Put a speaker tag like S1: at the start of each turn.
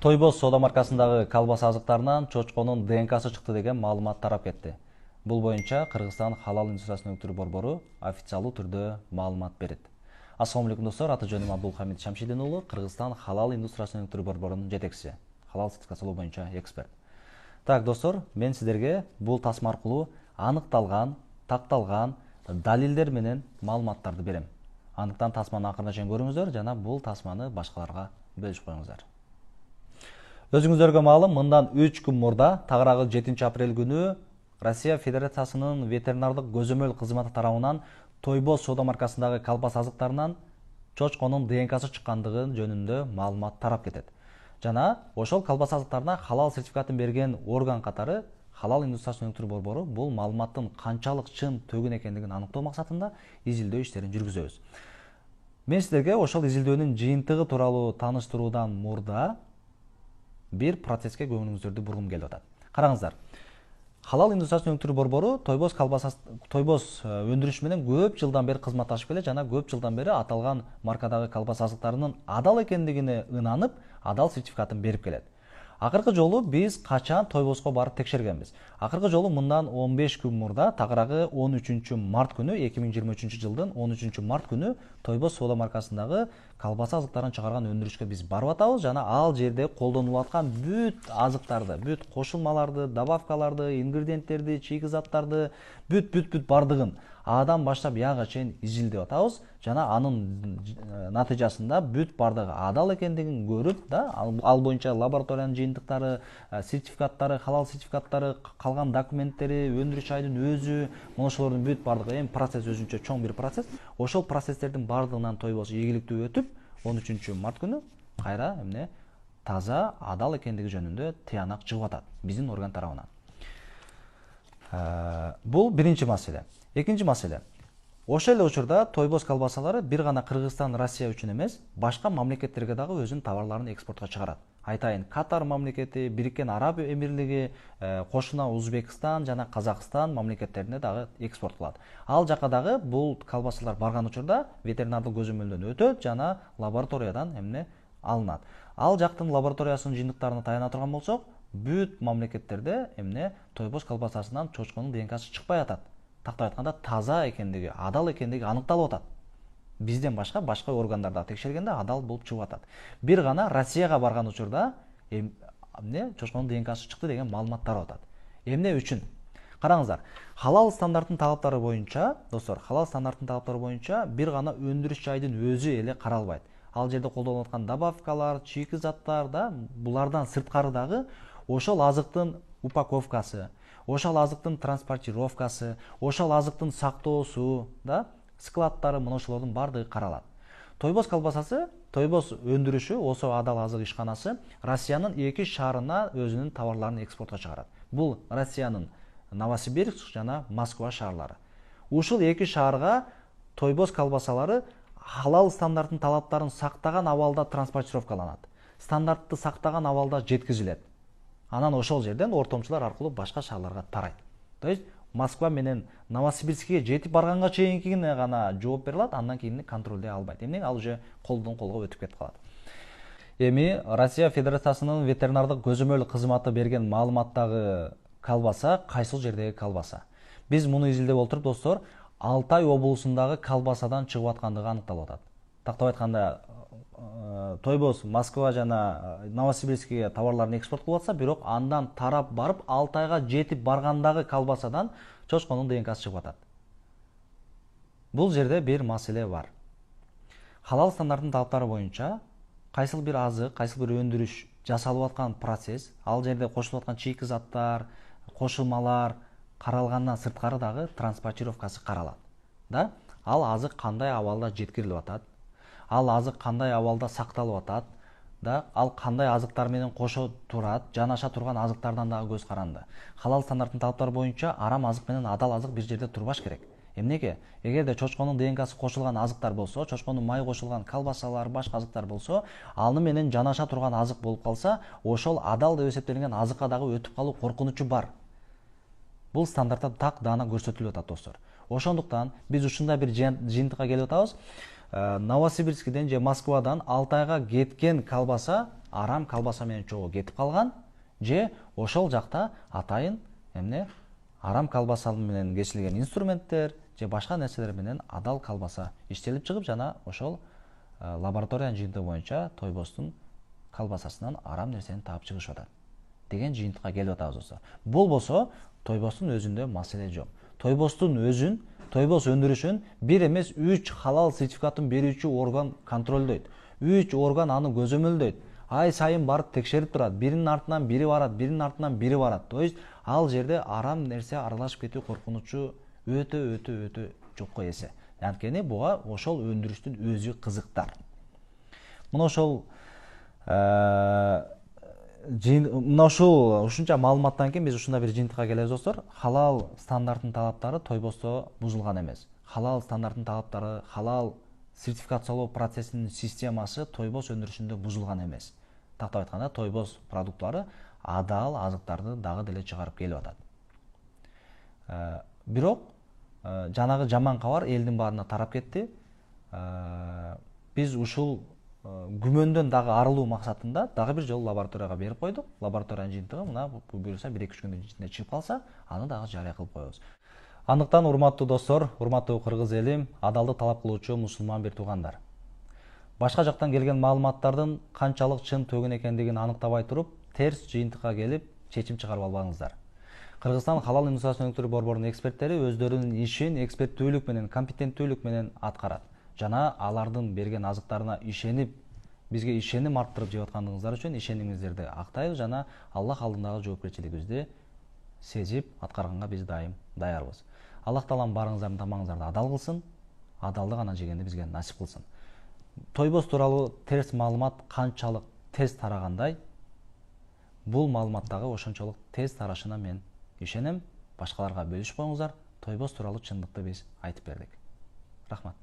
S1: Тойбоз соода маркасындагы колбаса азыктарынан чочконун ДНКсы чыкты деген маалымат тарап кетти. Бул боюнча Кыргызстан халал индустриясын өктүрүү борбору официалдуу түрдө маалымат берет. Ассалому алейкум достор, аты жөнүм Абдулхамид Шамшидин уулу, Кыргызстан халал индустриясын өктүрүү борборунун жетекчиси, халал сертификациялоо боюнча эксперт. Так, достор, мен сиздерге бул тасма аркылуу аныкталган, такталган далилдер менен маалыматтарды берем. Андыктан тасманы акырына чейин көрүңүздөр жана бул тасманы башкаларга бөлүшүп коюңуздар. Өзүңүздөргө маалым, мындан 3 күн мурда, тагыраагы 7 апрель күнү Россия Федерациясынын ветеринардык көзөмөл кызматы тарабынан Тойбоз соода маркасындагы колбаса азыктарынан чочконун ДНКсы чыккандыгы жөнүндө маалымат тарап кетет. Жана ошол колбаса азыктарына халал сертификатын берген орган катары халал индустриясын өктүрүү борбору бул маалыматтын канчалык чын төгүн экендигин аныктоо максатында изилдөө иштерин жүргүзөбүз. Мен сиздерге ошол изилдөөнүн жыйынтыгы тууралуу тааныштыруудан мурда бир процесске көңүлүңүздөрдү бургум келип атат. Караңыздар. Халал индустриясын өктүрүү борбору Тойбоз өндүрүшү менен көп жылдан бери кызматташып келет жана көп жылдан бери аталган маркадагы колбаса азыктарынын адал экендигине ынанып, адал сертификатын берип келет. Акыркы жолу биз качан Тойбозго барып текшергенбиз. Акыркы жолу мындан 15 күн мурда, тагыраагы 13 март күнү, 2023 жылдын 13 март күнү Тойбоз соода маркасындагы колбаса азыктарын чыгарган өндүрүшкө биз барып атабыз жана ал жерде колдонулуп аткан бүт азыктарды, бүт кошулмаларды, добавкаларды, ингредиенттерди, чийки заттарды, бүт бардыгын Адан баштап Яга чейин изилдеп атабыз жана анын натыйжасында бүт бардыгы адал экендигин көрүп, ал боюнча лабораториянын жыйынтыктары, сертификаттары, халал сертификаттары, калган документтери, өндүрүш айдын өзү, ошолордун бүт бардыгы, эми процесс өзүнчө чоң бир процесс. Ошол процесстердин бардыгынан Тойбоз ийгиликтүү өтүп, 13 март күнү кайра таза, адал экендиги жөнүндө тыянак чыгып атат биздин орган тарабынан. Бул биринчи маселе. Экинчи маселе. Ошол эле учурда Тойбоз колбасалары бир гана Кыргызстан, Россия үчүн эмес, башка мамлекеттерге дагы өзүнүн товарларын экспортко чыгарат. Айтайын, Катар мамлекети, Бириккен Араб Эмирлиги, кошуна Узбекстан жана Казакстан мамлекеттерине дагы экспорт кылат. Ал жака дагы бул колбасалар барган учурда ветеринардык көзөмөлдөн өтөт жана лабораториядан алынат. Ал жактын лабораториясынын жыйынтыктарына таяна турган болсок, бүт мамлекеттерде Тойбоз колбасасынан чочконун ДНКсы чыкпай атат. Тактап айтканда таза экендиги, адал экендиги аныкталып атат. Бизден башка органдарда текшергенде адал болуп чыгып атат. Бир гана Россияга барган учурда чочконун ДНКсы чыкты деген маалымат тарап атат. Эмне үчүн? Караңыздар, халал стандарттын талаптары боюнча, достор, халал стандарттын талаптары боюнча бир гана өндүрүш жайдын өзү эле каралбайт. Ал жерде колдонулуп аткан добавкалар, чийки заттар булардан сырткары дагы ошол азыктын упаковкасы, ошол азыктын транспортировкасы, ошол азыктын сактоосу, складдары, ошолордун бардыгы каралат. Тойбоз колбасасы, Тойбоз өндүрүшү, Осо Адал азык ишканасы Россиянын 2 шаарына өзүнүн товарларын экспортко чыгарат. Бул Россиянын Новосибирск жана Москва шаарлары. Ушул 2 шаарга Тойбоз колбасалары халал стандарттын талаптарын сактаган абалда транспортировкаланат. Стандартты сактаган абалда жеткизилет. Анан ошол жерден ортомчулар аркылуу башка шаарларга тарайт. То есть Москва менен Новосибирскке жетип барганга чейинкине гана жооп бере алат, андан кийинини контролдой албайт. Эмне? Ал уже колдон колго өтүп кетип калат. Эми Россия Федерациясынын ветеринардык көзөмөл кызматы берген маалыматтагы колбаса кайсыл жердеги колбаса? Биз муну изилдеп отуруп, достор, Алтай облусундагы колбасадан чыгып аткандыгы аныкталып атат. Тактап айтканда, Тойбоз Москва жана Новосибирскке товарларын экспорт кылып атса, бирок андан тарап барып Алтайга жетип баргандагы колбасадан чочконун ДНКсы чыгып атат. Бул жерде бир маселе бар. Халал стандарттын талаптары боюнча кайсыл бир азык, кайсыл бир өндүрүш жасалып аткан процесс, ал жерде кошулуп аткан чийки заттар, кошулмалар каралгандан сырткары дагы транспортировкасы каралат. Ал азык кандай абалда жеткирилип атат? Ал азык кандай абалда сакталып атат? Ал кандай азыктар менен кошо турат? Жанаша турган азыктардан дагы көз каранды. Халал стандарттын талаптары боюнча арам азык менен адал азык бир жерде турбаш керек. Эмнеге? Эгерде чочконун ДНКсы кошулган азыктар болсо, чочконун майы кошулган колбасалар, башка азыктар болсо, аны менен жанаша турган азык болуп калса, ошол адал деп эсептелген азыкка дагы өтүп калуу коркунучу бар. Бул стандартта так даана көрсөтүлүп атат, достор. Ошондуктан биз ушундай бир жыйынтыкка келип атабыз. Новосибирскиден же Москвадан Алтайга кеткен колбаса арам колбаса менен чогуу кетип калган, же ошол жакта атайын эмне арам колбаса менен кесилген инструменттер же башка нерселер менен адал колбаса иштелип чыгып, жана ошол лабораториянын жыйынтыгы боюнча тойбостун колбасасынан арам нерсени таап чыгышып атат деген жыйынтыкка келип атабыз достор. Болбосо тойбостун өзүндө маселе жок. Тойбостун өзүн, тойбос өндүрүшүн бир эмес 3 халал сертификатын берүүчү орган контролдойт. 3 орган аны көзөмөлдөйт. Ай сайын барып текшерип турат. Биринин артынан бири барат, биринин артынан бири барат. То есть ал жерде арам нерсе аралашып кетүү коркунучу өтө жокко эсе. Анткени буга ошол өндүрүштүн өзү кызыктар. Мына ошол ушунча маалыматтан кийин биз ушундай бир жыйынтыкка келебиз достор. Халал стандартынын талаптары тойбосто бузулган эмес. Халал стандартынын талаптары, халал сертификациялоо процессинин системасы тойбос өндүрүшүндө бузулган эмес. Тактап айтканда, тойбос продукттары адал азыктарды дагы деле чыгарып келип атат. Бирок жанагы жаман кабар элдин баарына тарап кетти. Биз ушул күмөндөн дагы арылуу максатында дагы бир жолу лабораторияга берип койдук. Лабораториянын жыйынтыгы мына буюрса 1-2 күндүн ичинде чыгып калса, аны дагы жарыя кылып коебуз. Андыктан урматтуу достор, урматтуу кыргыз эли, адалдык талап кылуучу мусулман бир туугандар. Башка жактан келген маалыматтардын канчалык чын төгүн экендигин аныктабай туруп, терс жыйынтыкка келип, чечим чыгарып албаңыздар. Кыргызстан халал индустриясын өнүктүрүү борборунун эксперттери өздөрүнүн ишин эксперттүүлүк менен, компетенттүүлүк менен аткарат. Жана алардын берген азыктарына ишенип, бизге ишеним арттырып жеп аткандыгыңыздар үчүн ишенимиңиздерди актайбыз жана Аллах алдындагы жоопкерчилигибизди сезип аткарганга биз дайым даярбыз. Аллах таалам барыңыздардын тамагыңыздарды адал кылсын, адалды гана жегенди бизге насип кылсын. Тойбос тууралуу терс маалымат канчалык тез тарагандай, бул маалыматтагы ошончолук тез тарашына мен ишенем. Башкаларга бөлүшүп коюңуздар. Тойбос тууралуу чындыкты биз айтып бердик. Рахмат.